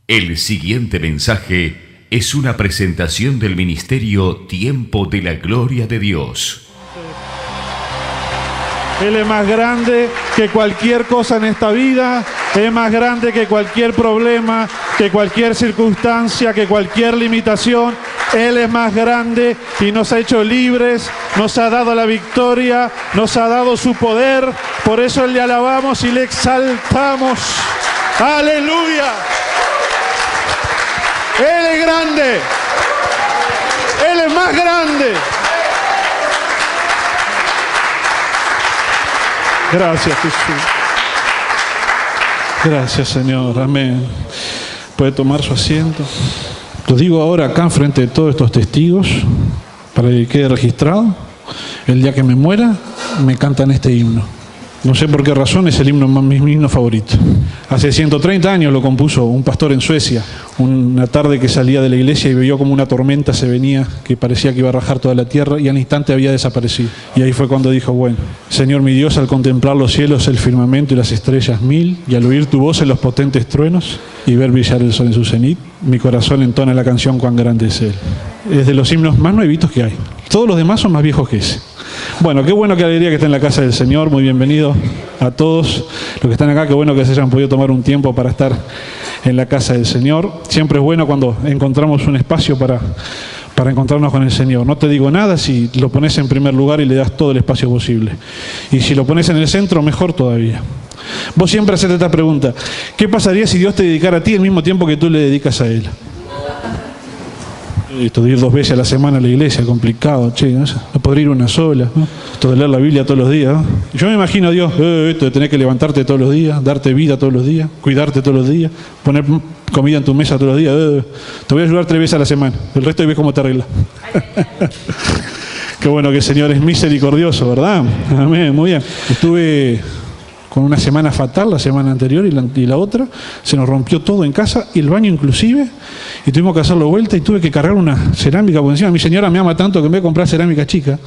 El siguiente mensaje es una presentación del ministerio Tiempo de la Gloria de Dios. Él es más grande que cualquier cosa en esta vida, es más grande que cualquier problema, que cualquier circunstancia, que cualquier limitación. Él es más grande y nos ha hecho libres, nos ha dado la victoria, nos ha dado su poder. Por eso le alabamos y le exaltamos. ¡Aleluya! Él es grande. Él es más grande. Gracias, Jesús. Gracias, Señor. Amén. Puede tomar su asiento. Lo digo ahora acá frente de todos estos testigos para que quede registrado. El día que me muera, me cantan este himno. No sé por qué razón es el himno mi himno favorito. Hace 130 años lo compuso un pastor en Suecia. Una tarde que salía de la iglesia y vio como una tormenta se venía, que parecía que iba a rajar toda la tierra, y al instante había desaparecido. Y ahí fue cuando dijo: bueno, Señor mi Dios, al contemplar los cielos, el firmamento y las estrellas mil, y al oír tu voz en los potentes truenos, y ver brillar el sol en su cenit, mi corazón entona la canción Cuán grande es Él. Es de los himnos más nuevitos que hay. Todos los demás son más viejos que ese. Bueno, qué bueno, qué alegría que estén en la casa del Señor. Muy bienvenidos a todos los que están acá. Qué bueno que se hayan podido tomar un tiempo para estar en la casa del Señor. Siempre es bueno cuando encontramos un espacio para encontrarnos con el Señor. No te digo nada si lo pones en primer lugar y le das todo el espacio posible. Y si lo pones en el centro, mejor todavía. Vos siempre haces esta pregunta: ¿qué pasaría si Dios te dedicara a ti el mismo tiempo que tú le dedicas a Él? Esto de ir 2 veces a la semana a la iglesia, complicado, che, no podría ir una sola, ¿no? Esto de leer la Biblia todos los días, ¿no? Yo me imagino a Dios, esto de tener que levantarte todos los días, darte vida todos los días, cuidarte todos los días, poner comida en tu mesa todos los días, te voy a ayudar 3 veces a la semana, el resto ves cómo te arreglas. Qué bueno que el Señor es misericordioso, ¿verdad? Amén, muy bien. Estuve con una semana fatal, la semana anterior y la otra, se nos rompió todo en casa, y el baño inclusive, y tuvimos que hacerlo vuelta y tuve que cargar una cerámica, por encima mi señora me ama tanto que en vez de comprar cerámica chica,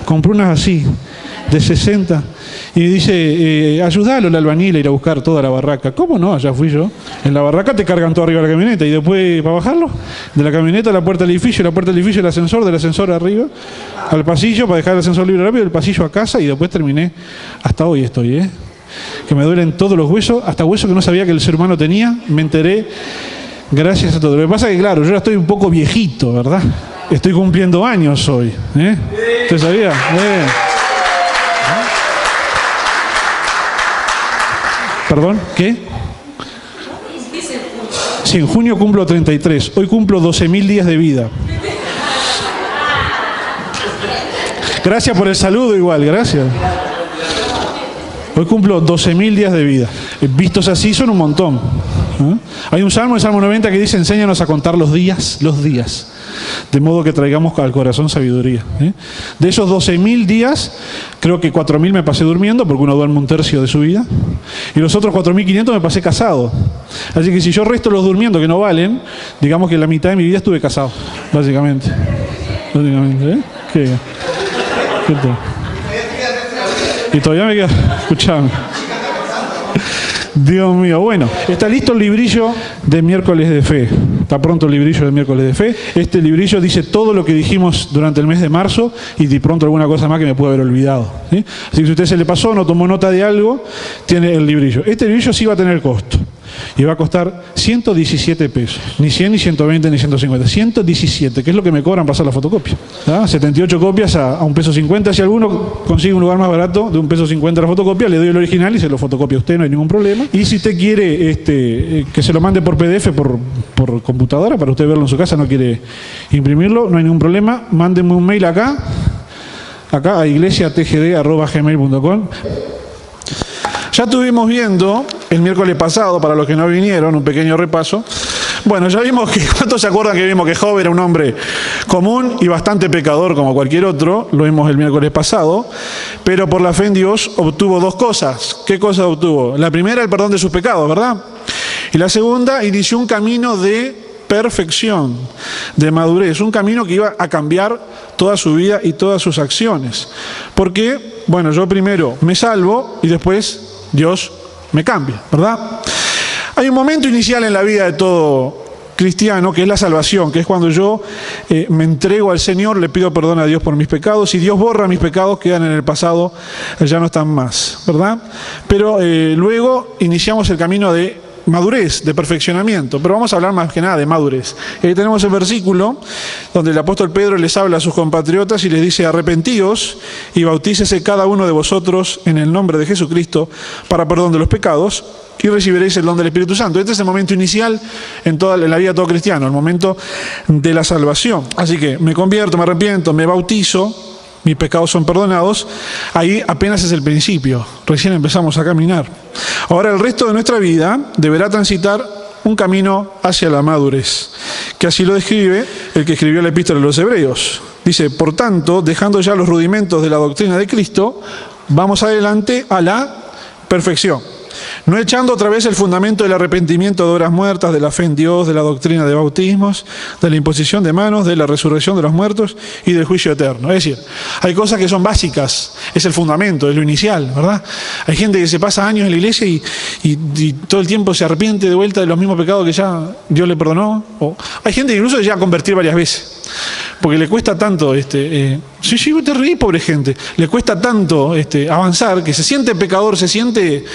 compré unas así, de 60, y dice, ayúdalo al albañil a ir a buscar toda la barraca. ¿Cómo no? Allá fui yo. En la barraca te cargan todo arriba de la camioneta, y después para bajarlo, de la camioneta a la puerta del edificio, el ascensor, del ascensor arriba, al pasillo para dejar el ascensor libre rápido, del pasillo a casa, y después terminé, hasta hoy estoy, que me duelen todos los huesos, hasta huesos que no sabía que el ser humano tenía, me enteré gracias a todo. Lo que pasa es que, claro, yo ya estoy un poco viejito, ¿verdad? Estoy cumpliendo años hoy, ¿Usted sabía? ¿Perdón? ¿Qué? Sí, en junio cumplo 33. Hoy cumplo 12.000 días de vida. Gracias por el saludo igual, gracias. Hoy cumplo 12.000 días de vida. Vistos así son un montón. Hay un salmo, el Salmo 90, que dice: enséñanos a contar los días, de modo que traigamos al corazón sabiduría. De esos 12.000 días, creo que 4.000 me pasé durmiendo, porque uno duerme un tercio de su vida, y los otros 4.500 me pasé casado. Así que si yo resto los durmiendo, que no valen, digamos que la mitad de mi vida estuve casado, básicamente. ¿Qué tal? Y todavía me queda... Escuchame. Dios mío, bueno, está listo el librillo de Miércoles de Fe. Está pronto el librillo de Miércoles de Fe. Este librillo dice todo lo que dijimos durante el mes de marzo, y de pronto alguna cosa más que me pude haber olvidado, ¿sí? Así que si usted se le pasó, no tomó nota de algo, tiene el librillo. Este librillo sí va a tener costo. Y va a costar 117 pesos. Ni 100, ni 120, ni 150. 117, que es lo que me cobran para hacer la fotocopia. 78 copias a $1.50. Si alguno consigue un lugar más barato de $1.50 la fotocopia, le doy el original y se lo fotocopia a usted, no hay ningún problema. Y si usted quiere que se lo mande por PDF, por computadora, para usted verlo en su casa, no quiere imprimirlo, no hay ningún problema. Mándenme un mail acá a iglesiatgd@gmail.com. Ya estuvimos viendo el miércoles pasado, para los que no vinieron, un pequeño repaso. Bueno, ya vimos que, ¿cuántos se acuerdan que vimos que Job era un hombre común y bastante pecador como cualquier otro? Lo vimos el miércoles pasado, pero por la fe en Dios obtuvo 2 cosas. ¿Qué cosas obtuvo? La primera, el perdón de sus pecados, ¿verdad? Y la segunda, inició un camino de perfección, de madurez, un camino que iba a cambiar toda su vida y todas sus acciones. Porque, bueno, yo primero me salvo y después Dios me cambia, ¿verdad? Hay un momento inicial en la vida de todo cristiano, que es la salvación, que es cuando yo me entrego al Señor, le pido perdón a Dios por mis pecados, y Dios borra mis pecados, quedan en el pasado, ya no están más, ¿verdad? Pero luego iniciamos el camino de madurez, de perfeccionamiento, pero vamos a hablar más que nada de madurez. Tenemos el versículo donde el apóstol Pedro les habla a sus compatriotas y les dice: arrepentíos y bautícese cada uno de vosotros en el nombre de Jesucristo para perdón de los pecados, y recibiréis el don del Espíritu Santo. Este es el momento inicial en la vida de todo cristiano, el momento de la salvación. Así que me convierto, me arrepiento, me bautizo, mis pecados son perdonados. Ahí apenas es el principio, recién empezamos a caminar. Ahora el resto de nuestra vida deberá transitar un camino hacia la madurez, que así lo describe el que escribió la epístola de los Hebreos. Dice: por tanto, dejando ya los rudimentos de la doctrina de Cristo, vamos adelante a la perfección, no echando otra vez el fundamento del arrepentimiento de obras muertas, de la fe en Dios, de la doctrina de bautismos, de la imposición de manos, de la resurrección de los muertos y del juicio eterno. Es decir, hay cosas que son básicas, es el fundamento, es lo inicial, ¿verdad? Hay gente que se pasa años en la iglesia y todo el tiempo se arrepiente de vuelta de los mismos pecados que ya Dios le perdonó. O hay gente que incluso llega a convertir varias veces, porque le cuesta tanto, sí, te reí, pobre gente, le cuesta tanto avanzar, que se siente pecador, se siente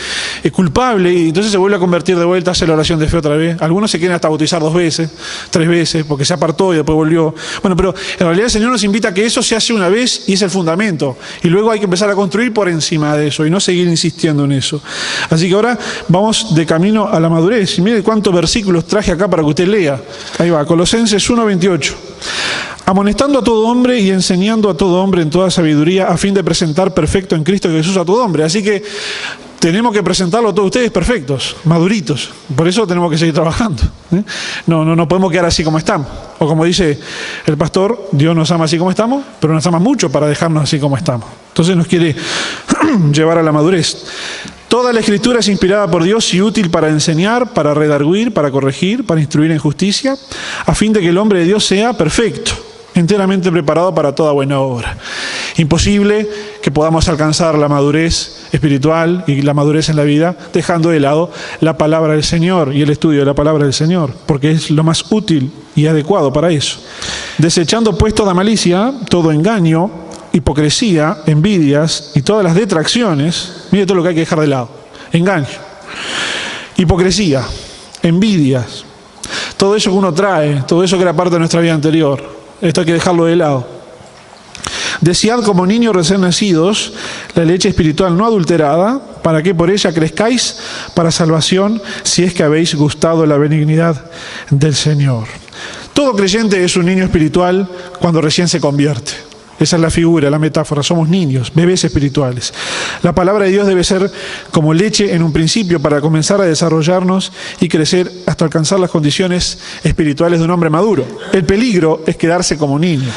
culpable, y entonces se vuelve a convertir de vuelta, hace la oración de fe otra vez. Algunos se quieren hasta bautizar 2 veces, 3 veces, porque se apartó y después volvió. Bueno, pero en realidad el Señor nos invita a que eso se hace una vez y es el fundamento, y luego hay que empezar a construir por encima de eso y no seguir insistiendo en eso. Así que ahora vamos de camino a la madurez, y mire cuántos versículos traje acá para que usted lea. Ahí va, Colosenses 1:28. Amonestando a todo hombre y enseñando a todo hombre en toda sabiduría, a fin de presentar perfecto en Cristo Jesús a todo hombre. Así que tenemos que presentarlo a todos ustedes perfectos, maduritos. Por eso tenemos que seguir trabajando. No podemos quedar así como estamos. O como dice el pastor, Dios nos ama así como estamos, pero nos ama mucho para dejarnos así como estamos. Entonces nos quiere llevar a la madurez. Toda la Escritura es inspirada por Dios y útil para enseñar, para redarguir, para corregir, para instruir en justicia, a fin de que el hombre de Dios sea perfecto, enteramente preparado para toda buena obra. Imposible que podamos alcanzar la madurez espiritual y la madurez en la vida dejando de lado la palabra del Señor y el estudio de la palabra del Señor, porque es lo más útil y adecuado para eso. Desechando pues toda malicia, todo engaño, hipocresía, envidias y todas las detracciones. Mire todo lo que hay que dejar de lado: engaño, hipocresía, envidias, todo eso que uno trae, todo eso que era parte de nuestra vida anterior. Esto hay que dejarlo de lado. Desead como niños recién nacidos la leche espiritual no adulterada, para que por ella crezcáis para salvación, si es que habéis gustado la benignidad del Señor. Todo creyente es un niño espiritual cuando recién se convierte. Esa es la figura, la metáfora. Somos niños, bebés espirituales. La palabra de Dios debe ser como leche en un principio para comenzar a desarrollarnos y crecer hasta alcanzar las condiciones espirituales de un hombre maduro. El peligro es quedarse como niños.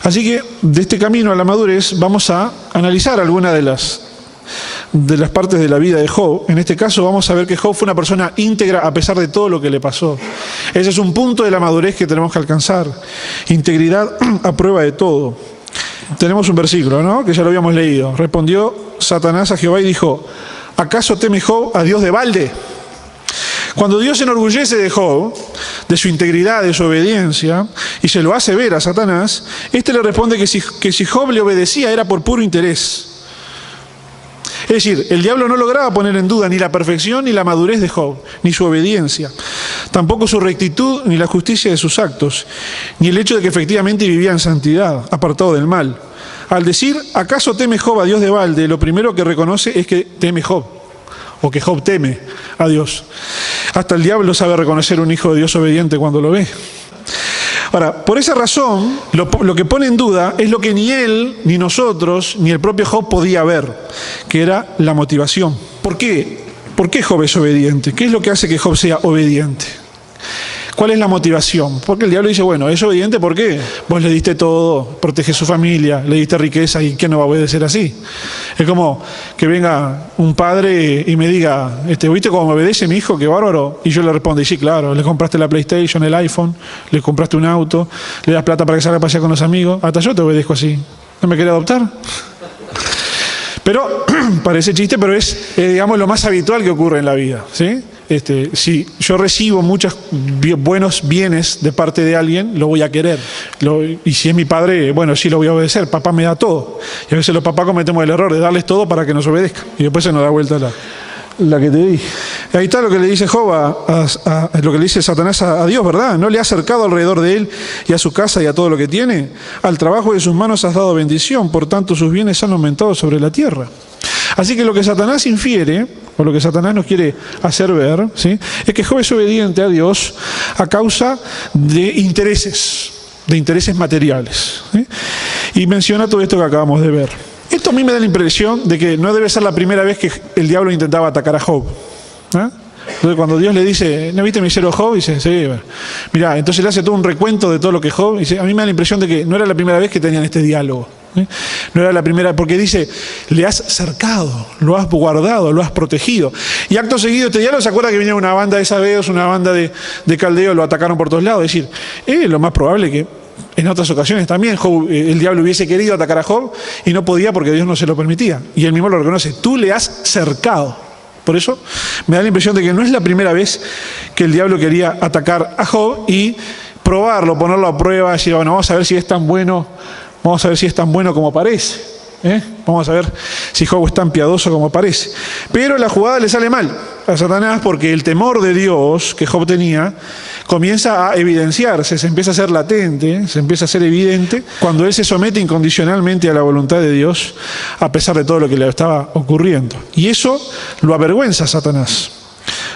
Así que de este camino a la madurez vamos a analizar algunas de las partes de la vida de Job. En este caso vamos a ver que Job fue una persona íntegra a pesar de todo lo que le pasó. Ese es un punto de la madurez que tenemos que alcanzar. Integridad a prueba de todo. Tenemos un versículo, ¿no?, que ya lo habíamos leído. Respondió Satanás a Jehová y dijo: ¿acaso teme Job a Dios de balde? Cuando Dios se enorgullece de Job, de su integridad, de su obediencia, y se lo hace ver a Satanás, éste le responde que si Job le obedecía era por puro interés. Es decir, el diablo no lograba poner en duda ni la perfección ni la madurez de Job, ni su obediencia, tampoco su rectitud ni la justicia de sus actos, ni el hecho de que efectivamente vivía en santidad, apartado del mal. Al decir, ¿acaso teme Job a Dios de balde?, lo primero que reconoce es que teme Job, o que Job teme a Dios. Hasta el diablo sabe reconocer un hijo de Dios obediente cuando lo ve. Ahora, por esa razón, lo que pone en duda es lo que ni él, ni nosotros, ni el propio Job podía ver, que era la motivación. ¿Por qué? ¿Por qué Job es obediente? ¿Qué es lo que hace que Job sea obediente? ¿Cuál es la motivación? Porque el diablo dice, bueno, es obediente porque vos le diste todo, protege su familia, le diste riqueza, ¿y quién no va a obedecer así? Es como que venga un padre y me diga, ¿viste cómo me obedece mi hijo? ¡Qué bárbaro! Y yo le respondo, y sí, claro, le compraste la PlayStation, el iPhone, le compraste un auto, le das plata para que salga a pasear con los amigos, hasta yo te obedezco así. ¿No me querés adoptar? Pero, parece chiste, pero es, digamos, lo más habitual que ocurre en la vida, ¿sí? si yo recibo muchos buenos bienes de parte de alguien, lo voy a querer. Y si es mi padre, bueno, sí lo voy a obedecer. Papá me da todo. Y a veces los papás cometemos el error de darles todo para que nos obedezcan. Y después se nos da vuelta la que te di. Ahí está lo que le dice Job, lo que le dice Satanás a Dios, ¿verdad? ¿No le has cercado alrededor de él y a su casa y a todo lo que tiene? Al trabajo de sus manos has dado bendición, por tanto sus bienes han aumentado sobre la tierra. Así que lo que Satanás infiere, o lo que Satanás nos quiere hacer ver, ¿sí?, es que Job es obediente a Dios a causa de intereses materiales, ¿sí? Y menciona todo esto que acabamos de ver. Esto a mí me da la impresión de que no debe ser la primera vez que el diablo intentaba atacar a Job. Entonces cuando Dios le dice, ¿no viste mi siervo Job? Dice, sí, mirá, entonces le hace todo un recuento de todo lo que Job, dice, a mí me da la impresión de que no era la primera vez que tenían este diálogo. No era la primera, porque dice, le has cercado, lo has guardado, lo has protegido. Y acto seguido este diálogo, ¿se acuerda que venía una banda de sabeos, una banda de caldeos, lo atacaron por todos lados? Es decir, lo más probable que en otras ocasiones también el diablo hubiese querido atacar a Job y no podía porque Dios no se lo permitía. Y él mismo lo reconoce, tú le has cercado. Por eso me da la impresión de que no es la primera vez que el diablo quería atacar a Job y probarlo, ponerlo a prueba, decir, bueno, vamos a ver si es tan bueno, como parece. Vamos a ver si Job es tan piadoso como parece. Pero la jugada le sale mal a Satanás porque el temor de Dios que Job tenía comienza a evidenciarse, se empieza a hacer latente, se empieza a ser evidente cuando él se somete incondicionalmente a la voluntad de Dios a pesar de todo lo que le estaba ocurriendo. Y eso lo avergüenza a Satanás.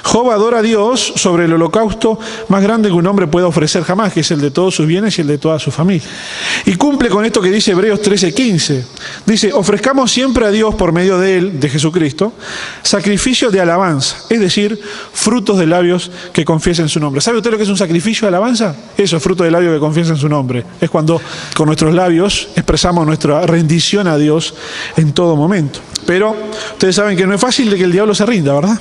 Job adora a Dios sobre el holocausto más grande que un hombre pueda ofrecer jamás, que es el de todos sus bienes y el de toda su familia. Y cumple con esto que dice Hebreos 13:15. Dice, ofrezcamos siempre a Dios por medio de Él, de Jesucristo, sacrificio de alabanza, es decir, frutos de labios que confiesen su nombre. ¿Sabe usted lo que es un sacrificio de alabanza? Eso, fruto de labios que confiesen su nombre. Es cuando con nuestros labios expresamos nuestra rendición a Dios en todo momento. Pero ustedes saben que no es fácil de que el diablo se rinda, ¿verdad?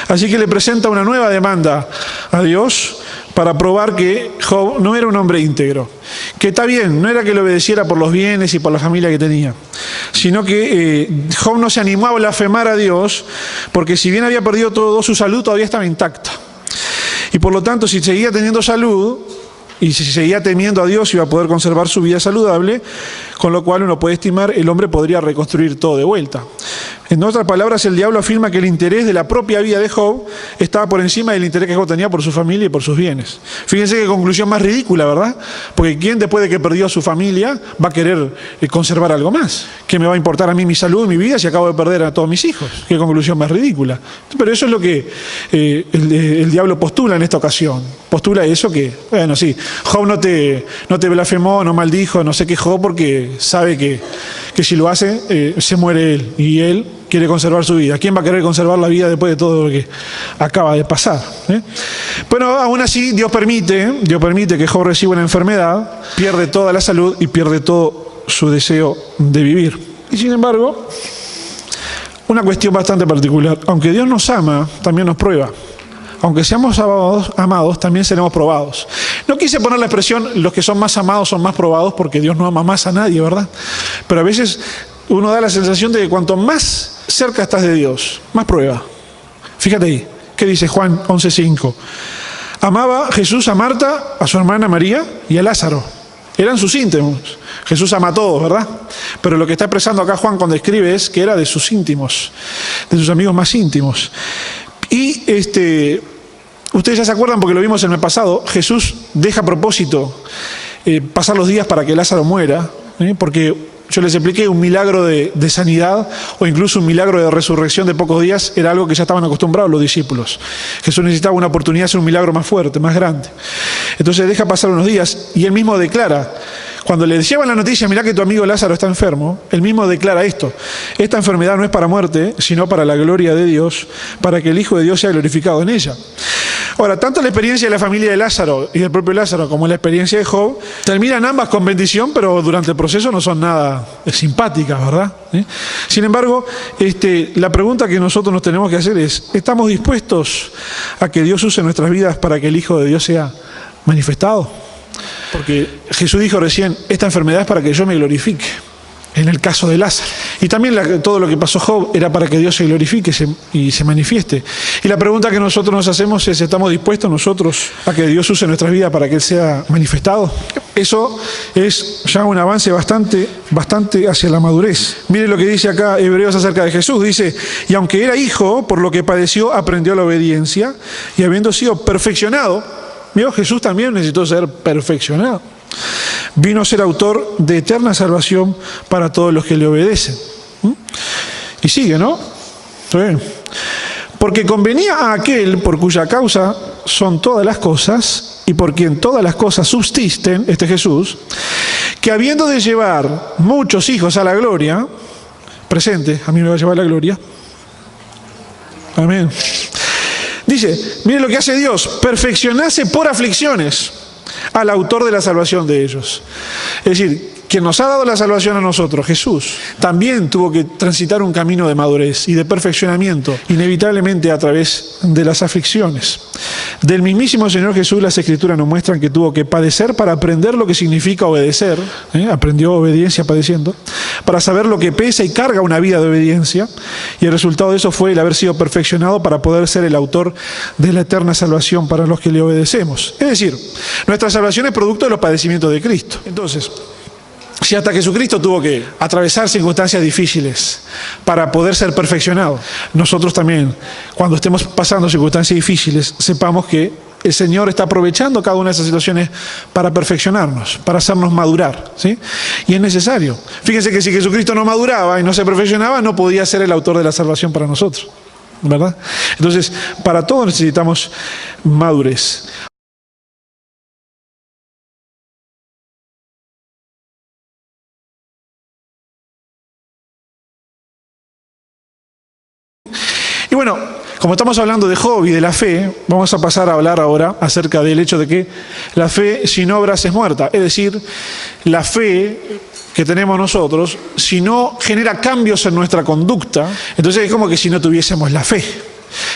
Así que le presenta una nueva demanda a Dios para probar que Job no era un hombre íntegro. Que está bien, no era que le obedeciera por los bienes y por la familia que tenía, sino que Job no se animó a blasfemar a Dios, porque si bien había perdido todo, su salud todavía estaba intacta. Y por lo tanto, si seguía teniendo salud, y si seguía temiendo a Dios, iba a poder conservar su vida saludable, con lo cual uno puede estimar, el hombre podría reconstruir todo de vuelta. En otras palabras, el diablo afirma que el interés de la propia vida de Job estaba por encima del interés que Job tenía por su familia y por sus bienes. Fíjense qué conclusión más ridícula, ¿verdad? Porque ¿quién después de que perdió a su familia va a querer conservar algo más? ¿Qué me va a importar a mí mi salud y mi vida si acabo de perder a todos mis hijos? Qué conclusión más ridícula. Pero eso es lo que el diablo postula en esta ocasión. Postula eso que, bueno, sí, Job no te blasfemó, no maldijo, no se quejó porque sabe que si lo hace, se muere él. Y él quiere conservar su vida. ¿Quién va a querer conservar la vida después de todo lo que acaba de pasar? Bueno, aún así, Dios permite que Job reciba una enfermedad, pierde toda la salud y pierde todo su deseo de vivir. Y sin embargo, una cuestión bastante particular. Aunque Dios nos ama, también nos prueba. Aunque seamos amados, también seremos probados. No quise poner la expresión, los que son más amados son más probados, porque Dios no ama más a nadie, ¿verdad? Pero a veces uno da la sensación de que cuanto más cerca estás de Dios, más prueba. Fíjate ahí, ¿qué dice Juan 11:5? Amaba Jesús a Marta, a su hermana María y a Lázaro. Eran sus íntimos. Jesús ama a todos, ¿verdad? Pero lo que está expresando acá Juan cuando escribe es que era de sus íntimos, de sus amigos más íntimos. Y ustedes ya se acuerdan porque lo vimos el mes pasado, Jesús deja a propósito pasar los días para que Lázaro muera, porque yo les expliqué un milagro de sanidad o incluso un milagro de resurrección de pocos días era algo que ya estaban acostumbrados los discípulos. Jesús necesitaba una oportunidad de hacer un milagro más fuerte, más grande. Entonces deja pasar unos días y él mismo declara, cuando le llevan la noticia, mirá que tu amigo Lázaro está enfermo, él mismo declara esto: esta enfermedad no es para muerte, sino para la gloria de Dios, para que el Hijo de Dios sea glorificado en ella. Ahora, tanto la experiencia de la familia de Lázaro y del propio Lázaro como la experiencia de Job terminan ambas con bendición, pero durante el proceso no son nada simpáticas, ¿verdad? Sin embargo, la pregunta que nosotros nos tenemos que hacer es: ¿estamos dispuestos a que Dios use nuestras vidas para que el Hijo de Dios sea manifestado? Porque Jesús dijo recién, esta enfermedad es para que yo me glorifique, en el caso de Lázaro. Y también todo lo que pasó Job era para que Dios se glorifique y se manifieste. Y la pregunta que nosotros nos hacemos es, ¿estamos dispuestos nosotros a que Dios use nuestras vidas para que Él sea manifestado? Eso es ya un avance bastante hacia la madurez. Mire lo que dice acá Hebreos acerca de Jesús. Dice, y aunque era hijo, por lo que padeció, aprendió la obediencia, y habiendo sido perfeccionado, ¿vio? Jesús también necesitó ser perfeccionado. Vino a ser autor de eterna salvación para todos los que le obedecen. Y sigue, ¿no? Sí. Porque convenía a aquel por cuya causa son todas las cosas y por quien todas las cosas subsisten, Jesús, que habiendo de llevar muchos hijos a la gloria, presente, a mí me va a llevar la gloria. Amén. Dice, mire lo que hace Dios, perfeccionase por aflicciones al autor de la salvación de ellos. Es decir, quien nos ha dado la salvación a nosotros, Jesús, también tuvo que transitar un camino de madurez y de perfeccionamiento, inevitablemente a través de las aflicciones. Del mismísimo Señor Jesús, las Escrituras nos muestran que tuvo que padecer para aprender lo que significa obedecer, aprendió obediencia padeciendo, para saber lo que pesa y carga una vida de obediencia, y el resultado de eso fue el haber sido perfeccionado para poder ser el autor de la eterna salvación para los que le obedecemos. Es decir, nuestra salvación es producto de los padecimientos de Cristo. Entonces, si hasta Jesucristo tuvo que atravesar circunstancias difíciles para poder ser perfeccionado, nosotros también, cuando estemos pasando circunstancias difíciles, sepamos que el Señor está aprovechando cada una de esas situaciones para perfeccionarnos, para hacernos madurar, ¿sí? Y es necesario. Fíjense que si Jesucristo no maduraba y no se perfeccionaba, no podía ser el autor de la salvación para nosotros, ¿verdad? Entonces, para todo necesitamos madurez. Y bueno, como estamos hablando de Job y de la fe, vamos a pasar a hablar ahora acerca del hecho de que la fe sin obras es muerta. Es decir, la fe que tenemos nosotros, si no genera cambios en nuestra conducta, entonces es como que si no tuviésemos la fe.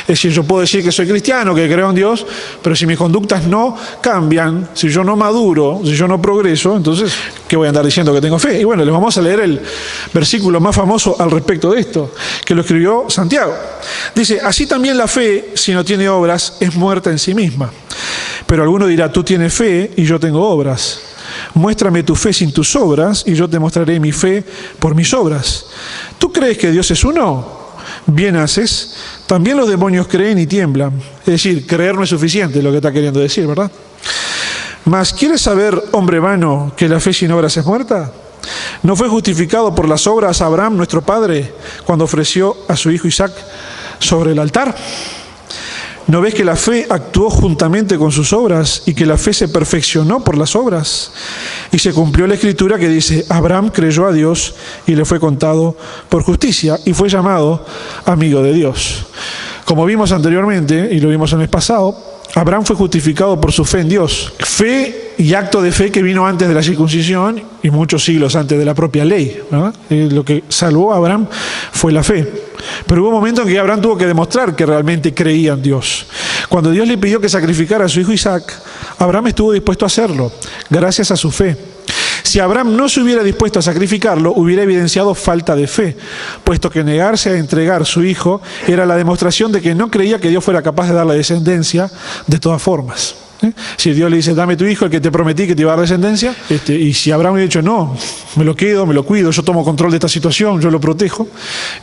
Es decir, yo puedo decir que soy cristiano, que creo en Dios, pero si mis conductas no cambian, si yo no maduro, si yo no progreso, entonces, ¿qué voy a andar diciendo que tengo fe? Y bueno, les vamos a leer el versículo más famoso al respecto de esto, que lo escribió Santiago. Dice, así también la fe, si no tiene obras, es muerta en sí misma. Pero alguno dirá, tú tienes fe y yo tengo obras. Muéstrame tu fe sin tus obras y yo te mostraré mi fe por mis obras. ¿Tú crees que Dios es uno? Bien haces. También los demonios creen y tiemblan. Es decir, creer no es suficiente, lo que está queriendo decir, ¿verdad? Mas, ¿quieres saber, hombre vano, que la fe sin obras es muerta? ¿No fue justificado por las obras Abraham, nuestro padre, cuando ofreció a su hijo Isaac sobre el altar? ¿No ves que la fe actuó juntamente con sus obras y que la fe se perfeccionó por las obras? Y se cumplió la escritura que dice, Abraham creyó a Dios y le fue contado por justicia y fue llamado amigo de Dios. Como vimos anteriormente, y lo vimos el mes pasado, Abraham fue justificado por su fe en Dios. Fe y acto de fe que vino antes de la circuncisión y muchos siglos antes de la propia ley, ¿verdad? Lo que salvó a Abraham fue la fe. Pero hubo un momento en que Abraham tuvo que demostrar que realmente creía en Dios. Cuando Dios le pidió que sacrificara a su hijo Isaac, Abraham estuvo dispuesto a hacerlo, gracias a su fe. Si Abraham no se hubiera dispuesto a sacrificarlo, hubiera evidenciado falta de fe, puesto que negarse a entregar su hijo era la demostración de que no creía que Dios fuera capaz de darle descendencia de todas formas. Si Dios le dice, dame tu hijo, el que te prometí que te iba a dar descendencia, y si Abraham hubiera dicho, no, me lo quedo, me lo cuido, yo tomo control de esta situación, yo lo protejo,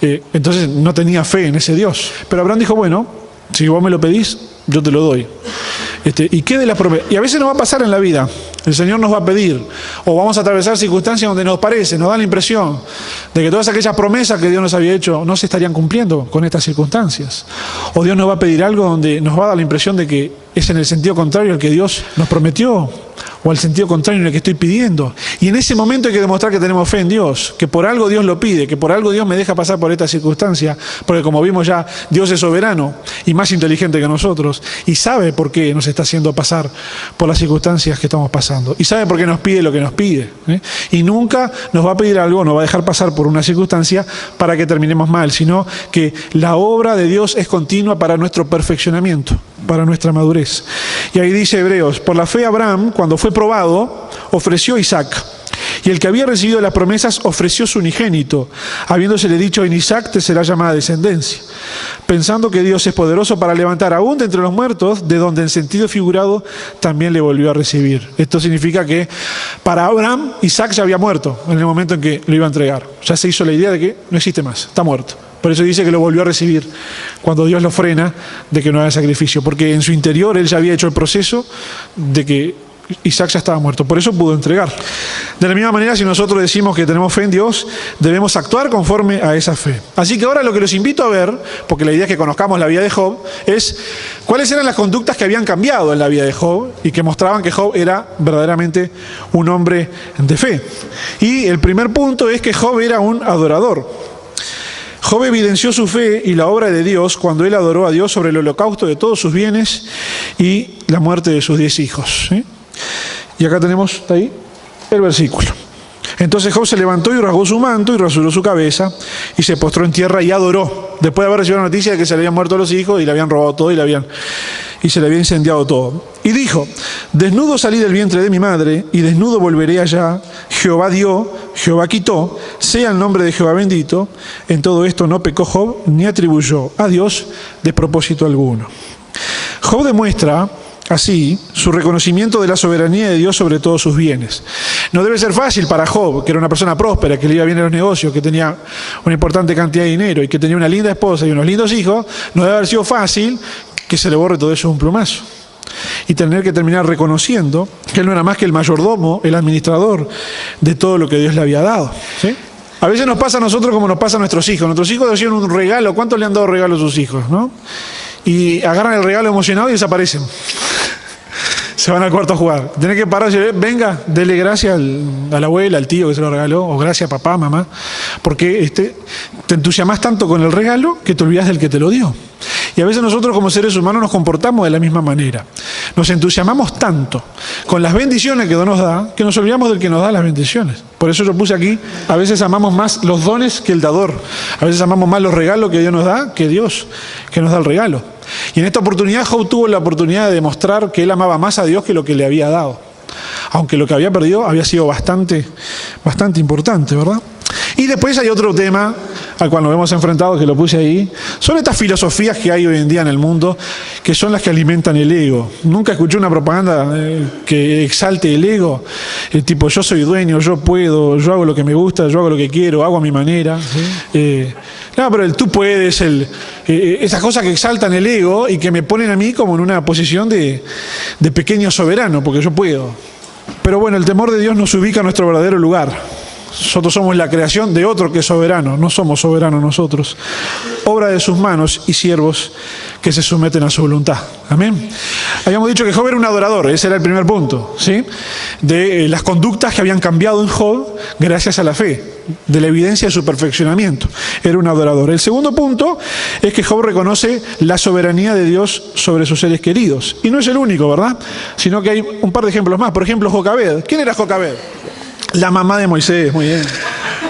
entonces no tenía fe en ese Dios. Pero Abraham dijo, bueno, si vos me lo pedís, yo te lo doy. Y quede la promesa. Y a veces nos va a pasar en la vida. El Señor nos va a pedir, o vamos a atravesar circunstancias donde nos parece, nos da la impresión de que todas aquellas promesas que Dios nos había hecho no se estarían cumpliendo con estas circunstancias. O Dios nos va a pedir algo donde nos va a dar la impresión de que es en el sentido contrario al que Dios nos prometió, o al sentido contrario en el que estoy pidiendo. Y en ese momento hay que demostrar que tenemos fe en Dios, que por algo Dios lo pide, que por algo Dios me deja pasar por esta circunstancia, porque como vimos ya, Dios es soberano y más inteligente que nosotros, y sabe por qué nos está haciendo pasar por las circunstancias que estamos pasando. Y sabe por qué nos pide lo que nos pide. Y nunca nos va a pedir algo, nos va a dejar pasar por una circunstancia para que terminemos mal, sino que la obra de Dios es continua para nuestro perfeccionamiento, para nuestra madurez. Y ahí dice Hebreos, por la fe Abraham, cuando fue probado, ofreció a Isaac. Y el que había recibido las promesas ofreció su unigénito, habiéndosele dicho: en Isaac te será llamada descendencia, pensando que Dios es poderoso para levantar aún de entre los muertos, de donde en sentido figurado también le volvió a recibir. Esto significa que para Abraham, Isaac ya había muerto en el momento en que lo iba a entregar. Ya se hizo la idea de que no existe más, está muerto. Por eso dice que lo volvió a recibir cuando Dios lo frena de que no haga sacrificio, porque en su interior él ya había hecho el proceso de que Isaac ya estaba muerto, por eso pudo entregar. De la misma manera, si nosotros decimos que tenemos fe en Dios, debemos actuar conforme a esa fe. Así que ahora lo que los invito a ver, porque la idea es que conozcamos la vida de Job, es cuáles eran las conductas que habían cambiado en la vida de Job y que mostraban que Job era verdaderamente un hombre de fe. Y el primer punto es que Job era un adorador. Job evidenció su fe y la obra de Dios cuando él adoró a Dios sobre el holocausto de todos sus bienes y la muerte de sus 10 hijos. ¿Sí? Y acá tenemos, ¿está ahí? El versículo. Entonces Job se levantó y rasgó su manto y rasuró su cabeza y se postró en tierra y adoró, después de haber recibido la noticia de que se le habían muerto los hijos y le habían robado todo y se le había incendiado todo. Y dijo: desnudo salí del vientre de mi madre y desnudo volveré allá. Jehová dio, Jehová quitó, sea el nombre de Jehová bendito. En todo esto no pecó Job ni atribuyó a Dios despropósito alguno. Job demuestra así su reconocimiento de la soberanía de Dios sobre todos sus bienes. No debe ser fácil para Job, que era una persona próspera, que le iba bien en los negocios, que tenía una importante cantidad de dinero y que tenía una linda esposa y unos lindos hijos, no debe haber sido fácil que se le borre todo eso de un plumazo. Y tener que terminar reconociendo que él no era más que el mayordomo, el administrador de todo lo que Dios le había dado. ¿Sí? A veces nos pasa a nosotros como nos pasa a nuestros hijos. Nuestros hijos reciben un regalo. ¿Cuántos le han dado regalo a sus hijos? ¿No? Y agarran el regalo emocionado y desaparecen. Se van al cuarto a jugar. Tenés que parar y decir: venga, dele gracias a la abuela, al tío que se lo regaló, o gracias a papá, mamá, porque te entusiasmas tanto con el regalo que te olvidas del que te lo dio. Y a veces nosotros como seres humanos nos comportamos de la misma manera. Nos entusiasmamos tanto con las bendiciones que Dios nos da, que nos olvidamos del que nos da las bendiciones. Por eso yo puse aquí: a veces amamos más los dones que el dador. A veces amamos más los regalos que Dios nos da que Dios que nos da el regalo. Y en esta oportunidad Job tuvo la oportunidad de demostrar que él amaba más a Dios que lo que le había dado. Aunque lo que había perdido había sido bastante importante, ¿verdad? Y después hay otro tema al cual nos hemos enfrentado, que lo puse ahí. Son estas filosofías que hay hoy en día en el mundo, que son las que alimentan el ego. Nunca escuché una propaganda que exalte el ego, el tipo: yo soy dueño, yo puedo, yo hago lo que me gusta, yo hago lo que quiero, hago a mi manera. ¿Sí? No, pero el tú puedes, esas cosas que exaltan el ego y que me ponen a mí como en una posición de pequeño soberano, porque yo puedo. Pero bueno, el temor de Dios nos ubica a nuestro verdadero lugar. Nosotros somos la creación de otro que es soberano, no somos soberanos nosotros. Obra de sus manos y siervos que se someten a su voluntad. Amén. Habíamos dicho que Job era un adorador, ese era el primer punto, ¿sí? De las conductas que habían cambiado en Job gracias a la fe, de la evidencia de su perfeccionamiento. Era un adorador. El segundo punto es que Job reconoce la soberanía de Dios sobre sus seres queridos. Y no es el único, ¿verdad? Sino que hay un par de ejemplos más. Por ejemplo, Jocabed. ¿Quién era Jocabed? La mamá de Moisés, muy bien.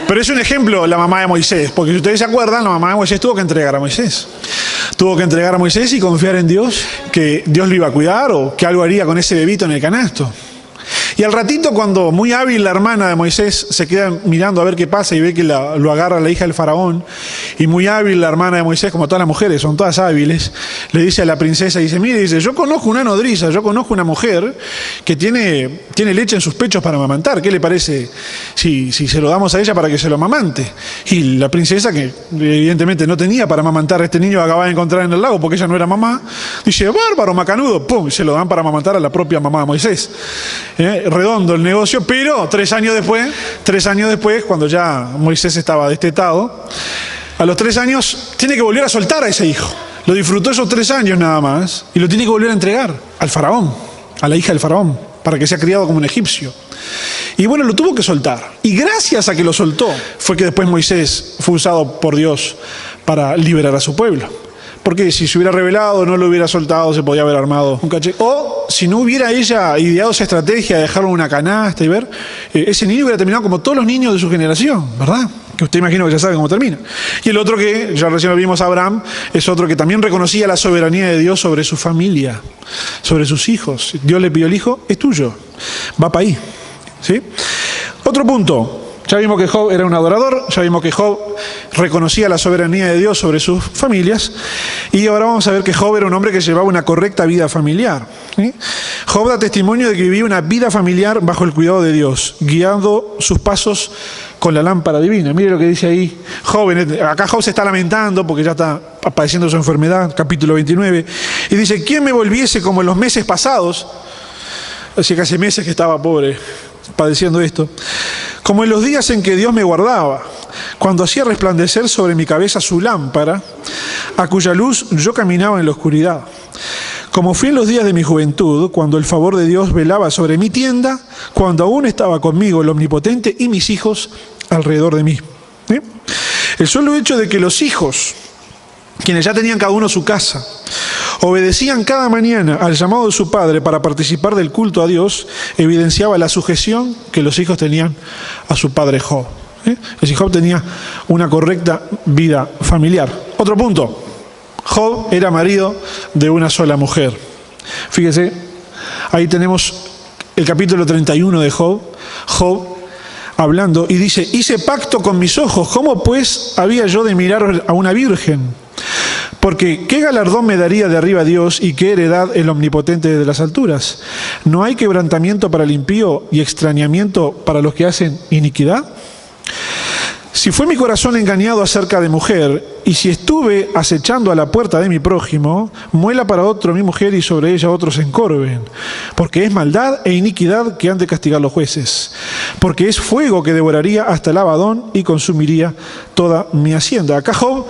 Pero es un ejemplo la mamá de Moisés, porque si ustedes se acuerdan, la mamá de Moisés tuvo que entregar a Moisés. Tuvo que entregar a Moisés y confiar en Dios, que Dios lo iba a cuidar o que algo haría con ese bebito en el canasto. Y al ratito, cuando muy hábil la hermana de Moisés se queda mirando a ver qué pasa y ve que lo agarra la hija del faraón, y muy hábil la hermana de Moisés, como todas las mujeres, son todas hábiles, le dice a la princesa, dice: mire, dice, yo conozco una nodriza, yo conozco una mujer que tiene leche en sus pechos para amamantar. ¿Qué le parece si se lo damos a ella para que se lo amamante? Y la princesa, que evidentemente no tenía para amamantar a este niño que acababa de encontrar en el lago porque ella no era mamá, dice: bárbaro, macanudo, pum, y se lo dan para amamantar a la propia mamá de Moisés. Redondo el negocio, pero 3 años después, cuando ya Moisés estaba destetado, a los 3 años tiene que volver a soltar a ese hijo. Lo disfrutó esos 3 años nada más y lo tiene que volver a entregar al faraón, a la hija del faraón, para que sea criado como un egipcio. Y bueno, lo tuvo que soltar. Y gracias a que lo soltó, fue que después Moisés fue usado por Dios para liberar a su pueblo. Porque si se hubiera revelado, no lo hubiera soltado, se podía haber armado un caché. O si no hubiera ella ideado esa estrategia de dejarlo en una canasta y ver, ese niño hubiera terminado como todos los niños de su generación, ¿verdad? Que usted imagino que ya sabe cómo termina. Y el otro que, ya recién lo vimos, Abraham, es otro que también reconocía la soberanía de Dios sobre su familia, sobre sus hijos. Dios le pidió el hijo: es tuyo, va para ahí. ¿Sí? Otro punto. Ya vimos que Job era un adorador, ya vimos que Job reconocía la soberanía de Dios sobre sus familias, y ahora vamos a ver que Job era un hombre que llevaba una correcta vida familiar. ¿Sí? Job da testimonio de que vivía una vida familiar bajo el cuidado de Dios, guiando sus pasos con la lámpara divina. Mire lo que dice ahí Job. Acá Job se está lamentando porque ya está padeciendo su enfermedad, capítulo 29, y dice: ¿quién me volviese como en los meses pasados? Hace casi meses que estaba pobre, padeciendo esto. Como en los días en que Dios me guardaba, cuando hacía resplandecer sobre mi cabeza su lámpara, a cuya luz yo caminaba en la oscuridad. Como fui en los días de mi juventud, cuando el favor de Dios velaba sobre mi tienda, cuando aún estaba conmigo el Omnipotente y mis hijos alrededor de mí. ¿Sí? El solo hecho de que los hijos, quienes ya tenían cada uno su casa, obedecían cada mañana al llamado de su padre para participar del culto a Dios, evidenciaba la sujeción que los hijos tenían a su padre Job. Es decir, Job tenía una correcta vida familiar. Otro punto. Job era marido de una sola mujer. Fíjese, ahí tenemos el capítulo 31 de Job. Job hablando y dice: hice pacto con mis ojos, ¿cómo pues había yo de mirar a una virgen? Porque ¿qué galardón me daría de arriba Dios y qué heredad el Omnipotente desde las alturas? ¿No hay quebrantamiento para el impío y extrañamiento para los que hacen iniquidad? Si fue mi corazón engañado acerca de mujer, y si estuve acechando a la puerta de mi prójimo, muela para otro mi mujer y sobre ella otros se encorven. Porque es maldad e iniquidad que han de castigar los jueces. Porque es fuego que devoraría hasta el Abadón y consumiría toda mi hacienda. Acá Job